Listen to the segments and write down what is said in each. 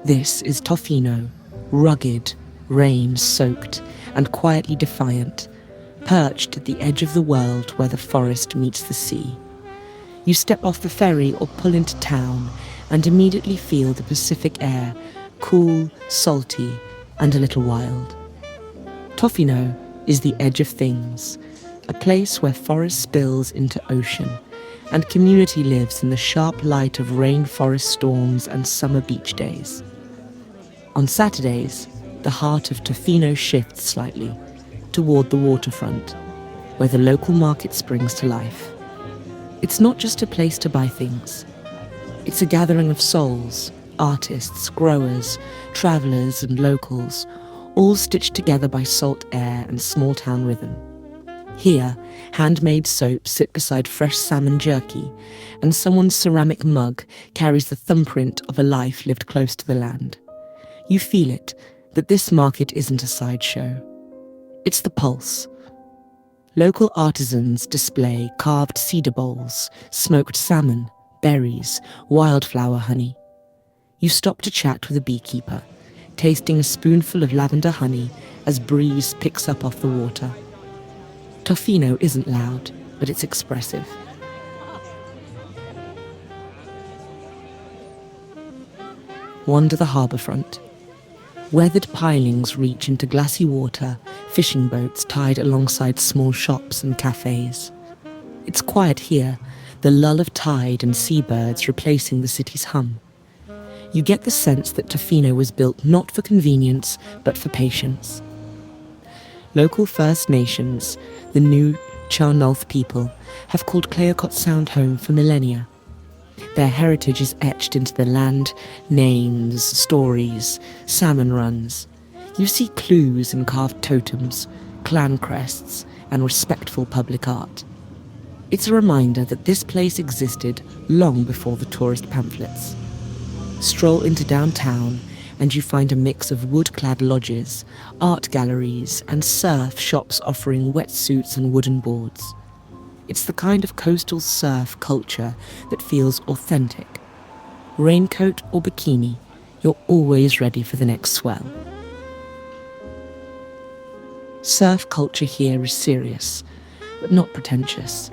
This is Tofino, rugged, rain-soaked, and quietly defiant, perched at the edge of the world where the forest meets the sea. You step off the ferry or pull into town and immediately feel the Pacific air, cool, salty, and a little wild. Tofino is the edge of things, a place where forest spills into ocean, and community lives in the sharp light of rainforest storms and summer beach days. On Saturdays, the heart of Tofino shifts slightly toward the waterfront, where the local market springs to life. It's not just a place to buy things. It's a gathering of souls, artists, growers, travellers and locals, all stitched together by salt air and small-town rhythm. Here, handmade soaps sit beside fresh salmon jerky, and someone's ceramic mug carries the thumbprint of a life lived close to the land. You feel it, that this market isn't a sideshow. It's the pulse. Local artisans display carved cedar bowls, smoked salmon, berries, wildflower honey. You stop to chat with a beekeeper, tasting a spoonful of lavender honey as breeze picks up off the water. Tofino isn't loud, but it's expressive. Wander the harbourfront. Weathered pilings reach into glassy water, fishing boats tied alongside small shops and cafes. It's quiet here, the lull of tide and seabirds replacing the city's hum. You get the sense that Tofino was built not for convenience, but for patience. Local First Nations, the new Charnulf people, have called Clayoquot Sound home for millennia. Their heritage is etched into the land, names, stories, salmon runs. You see clues in carved totems, clan crests, and respectful public art. It's a reminder that this place existed long before the tourist pamphlets. Stroll into downtown and you find a mix of wood-clad lodges, art galleries, and surf shops offering wetsuits and wooden boards. It's the kind of coastal surf culture that feels authentic. Raincoat or bikini, you're always ready for the next swell. Surf culture here is serious, but not pretentious.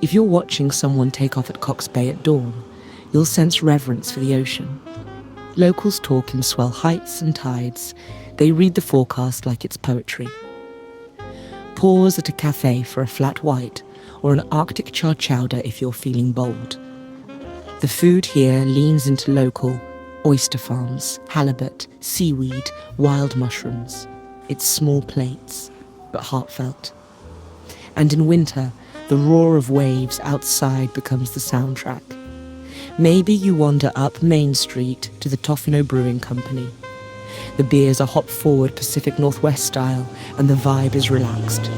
If you're watching someone take off at Cox Bay at dawn, you'll sense reverence for the ocean. Locals talk in swell heights and tides. They read the forecast like it's poetry. Pause at a cafe for a flat white or an Arctic char chowder if you're feeling bold. The food here leans into local oyster farms, halibut, seaweed, wild mushrooms. It's small plates, but heartfelt. And in winter, the roar of waves outside becomes the soundtrack. Maybe you wander up Main Street to the Tofino Brewing Company. The beers are hop-forward Pacific Northwest style, and the vibe is relaxed.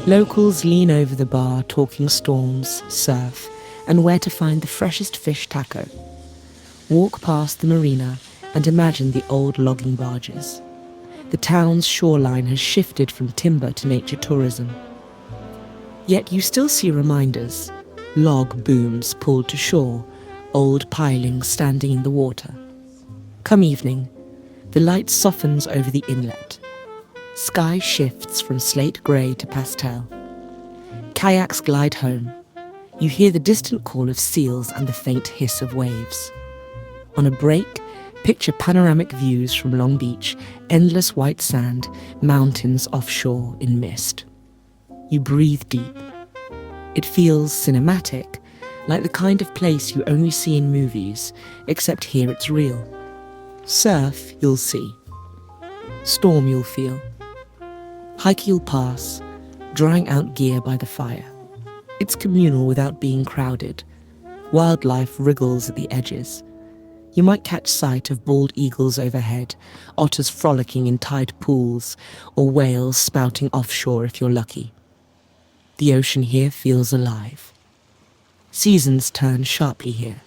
Locals lean over the bar talking storms, surf, and where to find the freshest fish taco. Walk past the marina and imagine the old logging barges. The town's shoreline has shifted from timber to nature tourism. Yet you still see reminders, log booms pulled to shore, old pilings standing in the water. Come evening, the light softens over the inlet. Sky shifts from slate grey to pastel. Kayaks glide home. You hear the distant call of seals and the faint hiss of waves. On a break, picture panoramic views from Long Beach, endless white sand, mountains offshore in mist. You breathe deep. It feels cinematic, like the kind of place you only see in movies, except here it's real. Surf, you'll see. Storm, you'll feel. Hike, you'll pass, drying out gear by the fire. It's communal without being crowded. Wildlife wriggles at the edges. You might catch sight of bald eagles overhead, otters frolicking in tide pools, or whales spouting offshore if you're lucky. The ocean here feels alive. Seasons turn sharply here.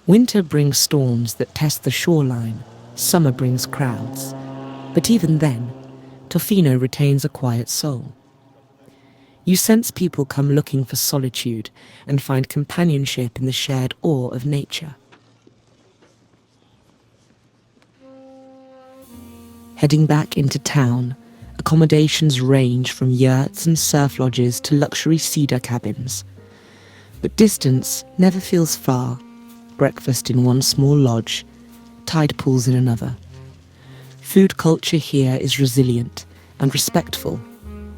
Winter brings storms that test the shoreline. Summer brings crowds. But even then, Tofino retains a quiet soul. You sense people come looking for solitude and find companionship in the shared awe of nature. Heading back into town, accommodations range from yurts and surf lodges to luxury cedar cabins. But distance never feels far. Breakfast in one small lodge, tide pools in another. Food culture here is resilient and respectful.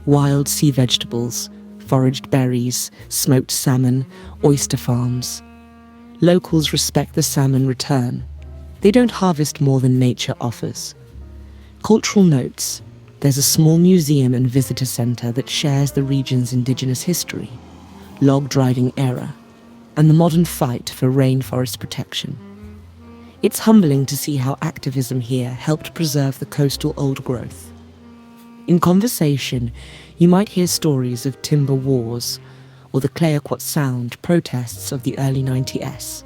Wild sea vegetables, foraged berries, smoked salmon, oyster farms. Locals respect the salmon return. They don't harvest more than nature offers. Cultural notes: there's a small museum and visitor centre that shares the region's indigenous history, log driving era, and the modern fight for rainforest protection. It's humbling to see how activism here helped preserve the coastal old growth. In conversation, you might hear stories of timber wars or the Clayoquot Sound protests of the early 90s.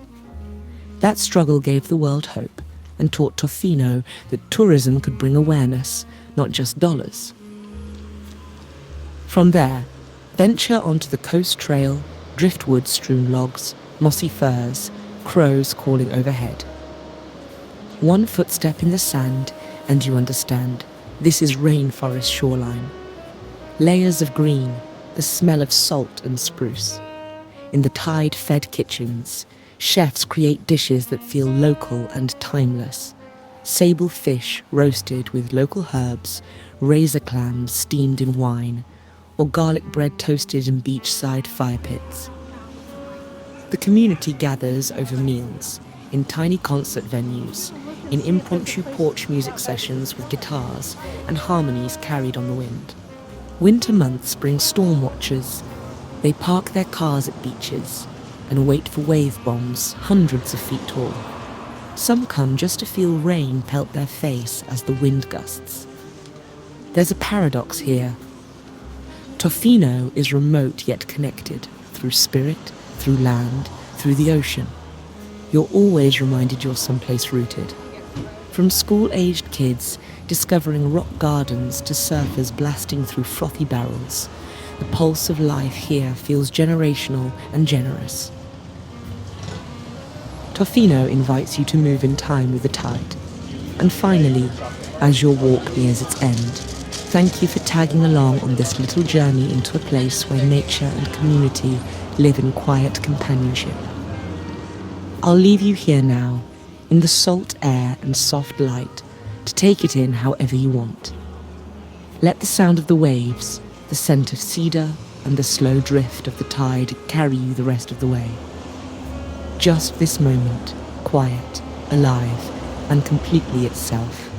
That struggle gave the world hope and taught Tofino that tourism could bring awareness, not just dollars. From there, venture onto the coast trail, driftwood-strewn logs, mossy firs, crows calling overhead. One footstep in the sand and you understand, this is rainforest shoreline. Layers of green, the smell of salt and spruce. In the tide-fed kitchens, chefs create dishes that feel local and timeless. Sable fish roasted with local herbs, razor clams steamed in wine, or garlic bread toasted in beachside fire pits. The community gathers over meals, in tiny concert venues, in impromptu porch music sessions with guitars and harmonies carried on the wind. Winter months bring storm watchers. They park their cars at beaches and wait for wave bombs hundreds of feet tall. Some come just to feel rain pelt their face as the wind gusts. There's a paradox here. Tofino is remote yet connected, through spirit, through land, through the ocean. You're always reminded you're someplace rooted. From school-aged kids discovering rock gardens to surfers blasting through frothy barrels, the pulse of life here feels generational and generous. Tofino invites you to move in time with the tide. And finally, as your walk nears its end, thank you for tagging along on this little journey into a place where nature and community live in quiet companionship. I'll leave you here now, in the salt air and soft light, to take it in however you want. Let the sound of the waves, the scent of cedar, and the slow drift of the tide carry you the rest of the way. Just this moment, quiet, alive, and completely itself.